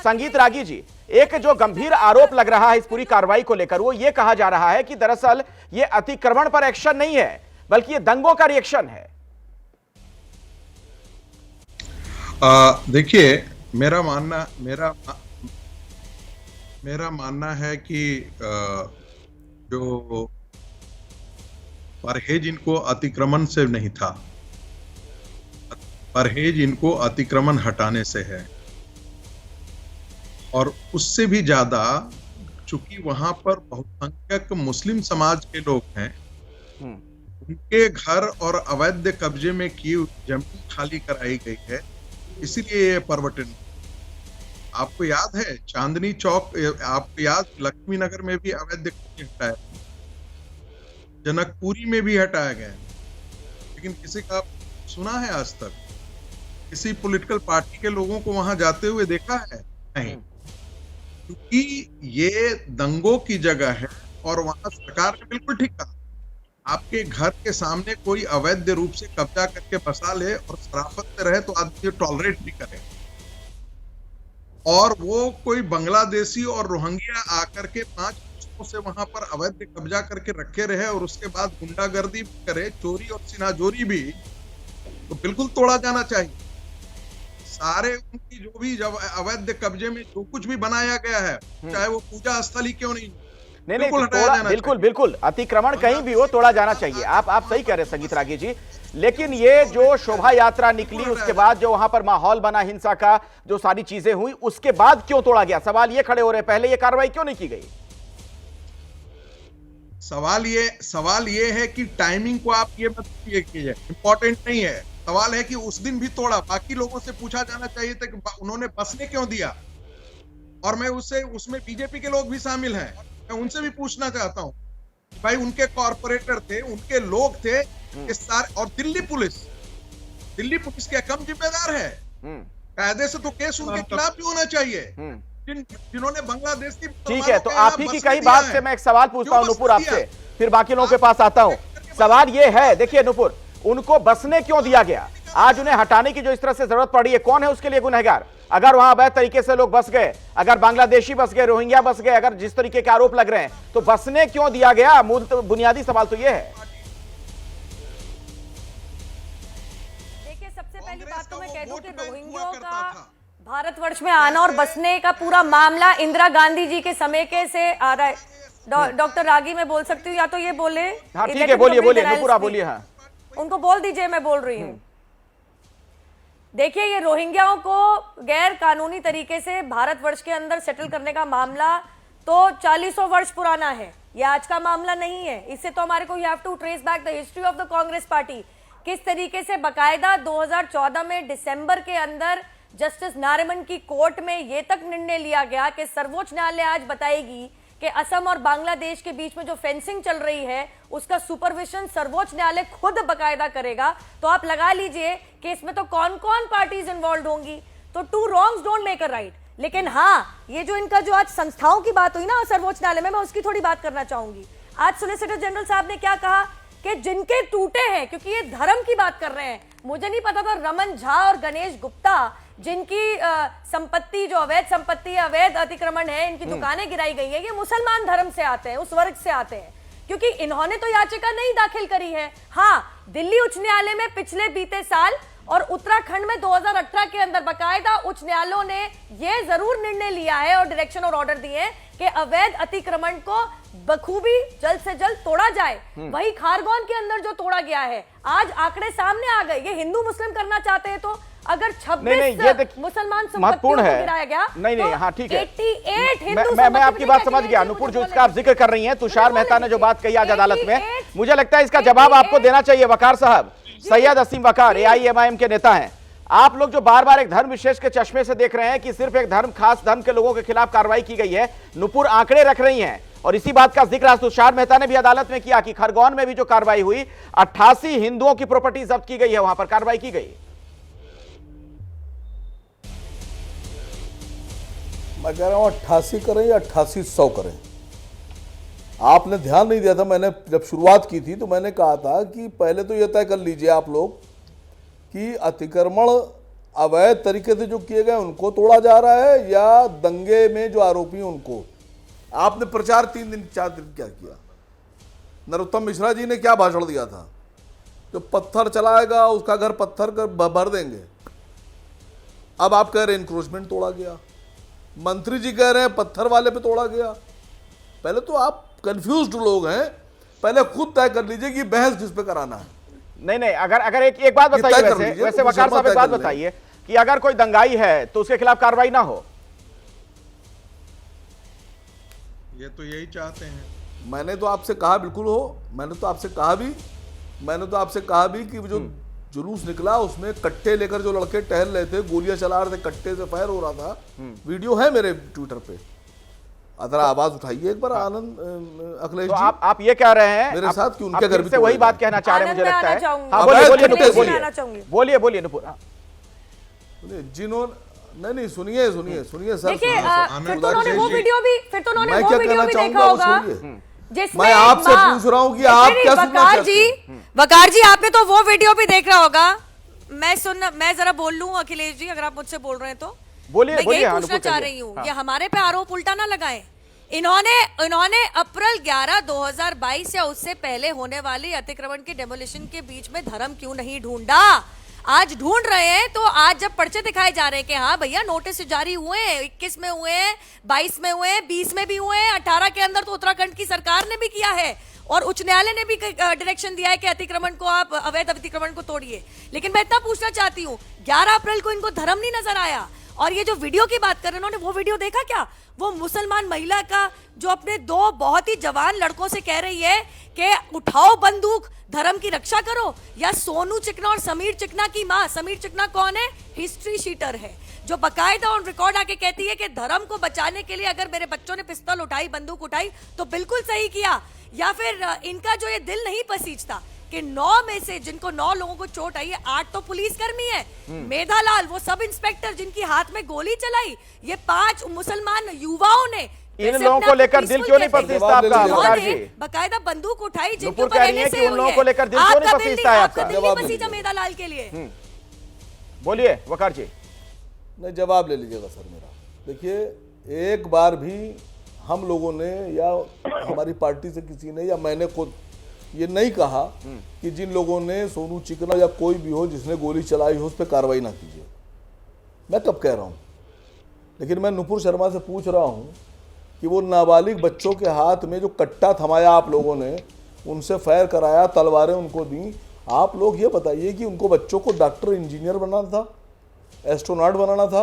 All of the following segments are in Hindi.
संगीत रागी जी, एक जो गंभीर आरोप लग रहा है इस पूरी कार्रवाई को लेकर, वो ये कहा जा रहा है कि दरअसल ये अतिक्रमण पर एक्शन नहीं है, बल्कि ये दंगों का रिएक्शन है। देखिए, मेरा मानना है कि जो परहेज इनको अतिक्रमण से नहीं था, परहेज इनको अतिक्रमण हटाने से है। और उससे भी ज्यादा, चूंकि वहां पर बहुसंख्यक मुस्लिम समाज के लोग हैं, उनके घर और अवैध कब्जे में की जमीन खाली कराई गई है, इसीलिए ये परवटन। आपको याद है चांदनी चौक, आपको याद लक्ष्मी नगर में भी अवैध कब्जे हटाए, जनकपुरी में भी हटाया गया, लेकिन किसी का सुना है आज तक? किसी पॉलिटिकल पार्टी के लोगों को वहां जाते हुए देखा है? नहीं, क्योंकि ये दंगों की जगह है। और वहां सरकार ने बिल्कुल ठीक कहा, आपके घर के सामने कोई अवैध रूप से कब्जा करके बसा ले और शराफत से रहे तो आदमी टॉलरेट भी करे, और वो कोई बांग्लादेशी और रोहिंग्या आकर के 5 वर्षों से वहां पर अवैध कब्जा करके रखे रहे और उसके बाद गुंडागर्दी भी करे, चोरी और सिनाजोरी भी, तो बिल्कुल तोड़ा जाना चाहिए। सारे उनकी जो भी जब अवैध कब्जे में जो कुछ भी बनाया गया है, चाहे वो पूजा स्थल ही क्यों नहीं, बिल्कुल बिल्कुल बिल्कुल अतिक्रमण कहीं भी हो तोड़ा जाना चाहिए। आप सही कह रहे हैं संगीत रागी जी, लेकिन ये जो शोभा यात्रा निकली, उसके बाद जो वहां पर माहौल बना हिंसा का, जो सारी चीजें हुई, उसके बाद क्यों तोड़ा गया? सवाल ये खड़े हो रहे, पहले ये कार्रवाई क्यों नहीं की गई? सवाल ये है कि टाइमिंग को आप ये मत कीजिए, इंपॉर्टेंट नहीं है। सवाल है कि उस दिन भी तोड़ा, बाकी लोगों से पूछा जाना चाहिए था कि उन्होंने बसने क्यों दिया। और मैं उसमें बीजेपी के लोग भी शामिल हैं, मैं उनसे भी पूछना चाहता हूं, भाई उनके कॉर्पोरेटर थे, उनके लोग थे, इस सारे, और दिल्ली पुलिस क्या कम जिम्मेदार है? कायदे से तो केस उनके खिलाफ भी होना चाहिए, जिन्होंने बांग्लादेश की। ठीक है, तो आप ही की कई बात से मैं एक सवाल पूछता हूं नुपुर आपसे, फिर बाकी लोगों के पास आता हूं। सवाल ये है, देखिए नुपुर, उनको बसने क्यों दिया गया? आज उन्हें हटाने की जो इस तरह से जरूरत पड़ी है, कौन है उसके लिए गुनहगार? अगर वहां अवैध तरीके से लोग बस गए, अगर बांग्लादेशी बस गए, रोहिंग्या बस गए, अगर जिस तरीके के आरोप लग रहे हैं, तो बसने क्यों दिया गया? मूल बुनियादी सवाल तो यह है। देखिए, सबसे पहली बात तो मैं कह दूं कि रोहिंग्यों का भारतवर्ष में आना और बसने का पूरा मामला इंदिरा गांधी जी के समय के से आ रहा है। डॉक्टर रागी, मैं बोल सकती हूँ या तो ये बोले? हाँ ठीक है, बोलिए नुपुर, बोलिए। हाँ, उनको बोल दीजिए, मैं बोल रही हूँ। देखिए, ये रोहिंग्याओं को गैर कानूनी तरीके से भारतवर्ष के अंदर सेटल करने का मामला तो 40 वर्ष पुराना है, ये आज का मामला नहीं है। इससे तो हमारे को you have to trace back the history of the Congress party, किस तरीके से बकायदा 2014 में दिसंबर के अंदर जस्टिस नारिमन की कोर्ट में यह तक निर्णय लिया गया कि सर्वोच्च न्यायालय आज बताएगी कि असम और बांग्लादेश के बीच में जो फेंसिंग चल रही है उसका सुपरविजन सर्वोच्च न्यायालय खुद बकायदा करेगा। तो आप लगा लीजिए कि इसमें तो कौन कौन पार्टीज इन्वॉल्व होंगी। तो two wrongs don't make a right. लेकिन हाँ, ये जो इनका जो आज संस्थाओं की बात हुई ना सर्वोच्च न्यायालय में, मैं उसकी थोड़ी बात करना चाहूंगी। आज सोलिसिटर जनरल साहब ने क्या कहा कि जिनके टूटे हैं, क्योंकि ये धर्म की बात कर रहे हैं, मुझे नहीं पता था रमन झा और गणेश गुप्ता जिनकी संपत्ति, जो अवैध संपत्ति, अवैध अतिक्रमण है, इनकी दुकानें गिराई गई है, ये मुसलमान धर्म से आते हैं, उस वर्ग से आते हैं, क्योंकि इन्होंने तो याचिका नहीं दाखिल करी है। हाँ, दिल्ली उच्च न्यायालय में पिछले बीते साल और उत्तराखंड में 2018 के अंदर बकायदा उच्च न्यायालयों ने यह जरूर निर्णय लिया है और डायरेक्शन और ऑर्डर दिए हैं कि अवैध अतिक्रमण को बखूबी जल्द से जल्द तोड़ा जाए। वही खारगोन के अंदर जो तोड़ा गया है, आज आंकड़े सामने आ गए। ये हिंदू मुस्लिम करना चाहते हैं तो अगर 26 मुसलमान संपत्तियों को गिराया गया, नहीं, हाँ ठीक है, 88 हिंदू। मैं आपकी बात समझ गया नुपुर, जो इसका आप जिक्र कर रही हैं, तुषार मेहता ने जो बात कही आज अदालत में, मुझे लगता है इसका जवाब आपको देना चाहिए वकार साहब। सैयद असीम वकार AIMIM के नेता हैं। आप लोग जो बार बार एक धर्म विशेष के चश्मे से देख रहे हैं कि सिर्फ एक धर्म, खास धर्म के लोगों के खिलाफ कार्रवाई की गई है, नुपुर आंकड़े रख रही हैं और इसी बात का जिक्र तुषार मेहता ने भी अदालत में किया कि खरगोन में भी जो कार्रवाई हुई, 88 हिंदुओं की प्रॉपर्टी जब्त की गई है, वहां पर कार्रवाई की गई। मैं कह रहा हूं 88 करें या 8800 करें, आपने ध्यान नहीं दिया था। मैंने जब शुरुआत की थी तो मैंने कहा था कि पहले तो यह तय कर लीजिए आप लोग कि अतिक्रमण अवैध तरीके से जो किए गए उनको तोड़ा जा रहा है या दंगे में जो आरोपी हैं उनको? आपने प्रचार 3 दिन 4 दिन क्या किया? नरोत्तम मिश्रा जी ने क्या भाषण दिया था? जो पत्थर चलाएगा उसका घर पत्थर कर भर देंगे। अब आप कह रहे हैं इंक्रोचमेंट तोड़ा गया, मंत्री जी कह रहे हैं पत्थर वाले पे तोड़ा गया। पहले तो आप कंफ्यूज्ड लोग हैं, पहले खुद तय कर लीजिए कि बहस किस पे कराना है। नहीं, अगर एक बात बताइए, वैसे वकार साहब एक बात बताइए कि अगर कोई दंगाई है तो उसके खिलाफ कार्रवाई ना हो? ये तो यही चाहते हैं। मैंने तो आपसे कहा बिल्कुल हो, मैंने तो आपसे कहा भी कि जो जुलूस निकला उसमें कट्टे लेकर जो लड़के टहल रहे थे, गोलियां चला रहे थे, कट्टे से फायर हो रहा था, वीडियो है मेरे ट्विटर पे, अगर आवाज उठाइए एक बार। आनंद अखिलेश तो जी, आप ये कह रहे हैं मेरे साथ कि उनके घर से वही बात कहना चाह रहे हैं, मुझे लगता है। हाँ, बोलिए नुपुर। जिन्होंने नहीं सुनिए सर, देखिए फिर तो उन्होंने वो वीडियो भी देखा होगा जिसमें मैं आपसे पूछ रहा हूँ कि आप क्या सुनना चाहते हैं? वकार जी आपने तो वो वीडियो भी देखा होगा। मैं जरा बोल लूं अखिलेश जी, अगर आप मुझसे बोल रहे हैं तो बोलिए। मैं यही पूछना चाह रही हूँ, ये हमारे पे आरोप उल्टा ना लगाएं। इन्होंने अप्रैल 11, 2022 या उससे पहले होने वाली अतिक्रमण के डेमोलिशन के बीच में धर्म क्यों नहीं ढूंढा? आज ढूंढ रहे हैं। तो आज जब पर्चे दिखाए जा रहे हैं कि हाँ भैया नोटिस जारी हुए हैं, 21 में हुए हैं, 22 में हुए हैं, 20 में भी हुए हैं, 18 के अंदर तो उत्तराखंड की सरकार ने भी किया है और उच्च न्यायालय ने भी डायरेक्शन दिया है कि अतिक्रमण को आप अवैध अतिक्रमण को तोड़िए। लेकिन मैं इतना पूछना चाहती हूँ, 11 अप्रैल को इनको धर्म नहीं नजर आया? और ये जो वीडियो की बात कर रहे हैं, उन्होंने वो वीडियो देखा क्या? वो मुसलमान महिला का जो अपने 2 बहुत ही जवान लड़कों से कह रही है कि उठाओ बंदूक, धर्म की रक्षा करो, या सोनू चिकना और समीर चिकना की मां, समीर चिकना कौन है? हिस्ट्री शीटर है, जो बकायदा ऑन रिकॉर्ड आके कहती है कि धर्म को बचाने के लिए अगर मेरे बच्चों ने पिस्तौल उठाई, बंदूक उठाई तो बिल्कुल सही किया। या फिर इनका जो ये दिल नहीं पसीजता कि 9 में से जिनको 9 लोगों को चोट आई है, 8 तो पुलिसकर्मी है। मेधालाल वो सब इंस्पेक्टर जिनकी हाथ में गोली चलाई, ये 5 मुसलमान युवाओं ने इन लोगों को लेकर दिल क्यों नहीं पसीजता आपका वकार जी? बकायदा बंदूक उठाई, जिनके ऊपर कह रही है कि उन लोगों को लेकर दिल क्यों नहीं पसीजता है आपका? दिल नहीं पसीजा मेधालाल के लिए। बोलिए वकार जी। नहीं, जवाब ले लीजिएगा सर मेरा। देखिए, एक बार भी हम लोगों ने या हमारी पार्टी से किसी ने या मैंने खुद ये नहीं कहा कि जिन लोगों ने सोनू चिकना या कोई भी हो जिसने गोली चलाई हो उस पर कार्रवाई ना कीजिए। मैं कब कह रहा हूँ? लेकिन मैं नुपुर शर्मा से पूछ रहा हूँ कि वो नाबालिग बच्चों के हाथ में जो कट्टा थमाया आप लोगों ने, उनसे फायर कराया, तलवारें उनको दी, आप लोग ये बताइए कि उनको बच्चों को डॉक्टर इंजीनियर बनाना था, एस्ट्रोनॉट बनाना था,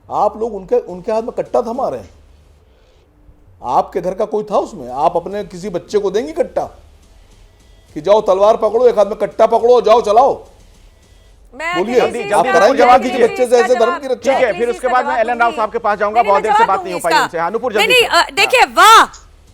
आप लोग उनके हाथ में कट्टा थमा रहे हैं। आपके घर का कोई था उसमें? आप अपने किसी बच्चे को देंगी कट्टा कि जाओ तलवार पकड़ो, एक हाथ में कट्टा पकड़ो, जाओ चलाओ? बोलिए, आप कराएंगे जवाब दीजिए बच्चे से ऐसे धर्म की रक्षा? ठीक है, फिर उसके बाद मैं एलन राव साहब के पास जाऊंगा, बहुत देर से बात नहीं हो पाई उनसे। अनुपुर जल्दी नहीं, देखिए वाह,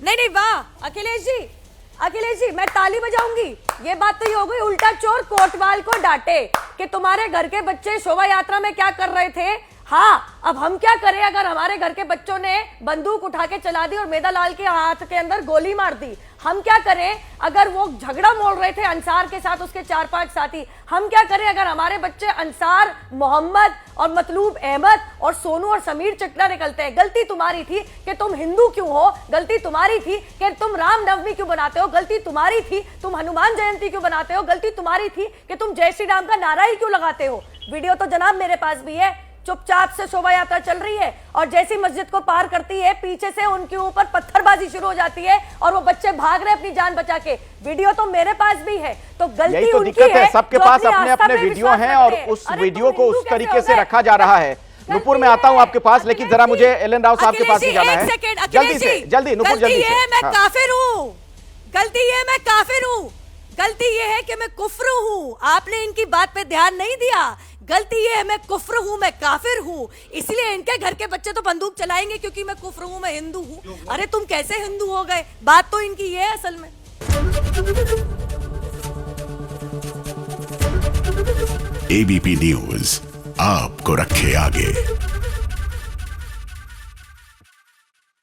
नहीं वाह अखिलेश जी मैं ताली बजाऊंगी। ये बात तो ये हो गई, उल्टा चोर कोतवाल को डांटे कि तुम्हारे घर के बच्चे शोभा यात्रा में क्या कर रहे थे। हाँ, अब हम क्या करें अगर हमारे घर के बच्चों ने बंदूक उठा के चला दी और मेधालाल के हाथ के अंदर गोली मार दी? हम क्या करें अगर वो झगड़ा मोड़ रहे थे अंसार के साथ, उसके 4-5 साथी? हम क्या करें अगर हमारे बच्चे अंसार, मोहम्मद और मतलूब अहमद और सोनू और समीर चिकना निकलते हैं? गलती तुम्हारी थी कि तुम हिंदू क्यों हो, गलती तुम्हारी थी कि तुम रामनवमी क्यों बनाते हो, गलती तुम्हारी थी तुम हनुमान जयंती क्यों बनाते हो, गलती तुम्हारी थी कि तुम जय श्री राम का नारा ही क्यों लगाते हो। वीडियो तो जनाब मेरे पास भी है। चुपचाप से शोभा यात्रा चल रही है और जैसी मस्जिद को पार करती है, पीछे से उनके ऊपर पत्थरबाजी शुरू हो जाती है और वो बच्चे भाग रहे अपनी जान बचा के। वीडियो तो मेरे पास भी है। तो गलती तो उनकी है, सबके पास अपने अपने वीडियो हैं और उस वीडियो को उस तरीके से रखा जा रहा है। नुपुर मैं आता हूं आपके पास, लेकिन जरा मुझे एलन राव साहब के पास ही जाना है। जल्दी नुपुर जल्दी से। मैं काफिर हूं, गलती ये मैं काफिर हूं, गलती ये है कि मैं कुफ्र हूं। आपने इनकी बात पे ध्यान नहीं दिया। गलती ये है मैं कुफ्र हूं, मैं काफिर हूं, इसलिए इनके घर के बच्चे तो बंदूक चलाएंगे क्योंकि मैं कुफ्र हूं, मैं हिंदू हूं। अरे तुम कैसे हिंदू हो गए? बात तो इनकी ये है असल में। एबीपी न्यूज आपको रखे आगे।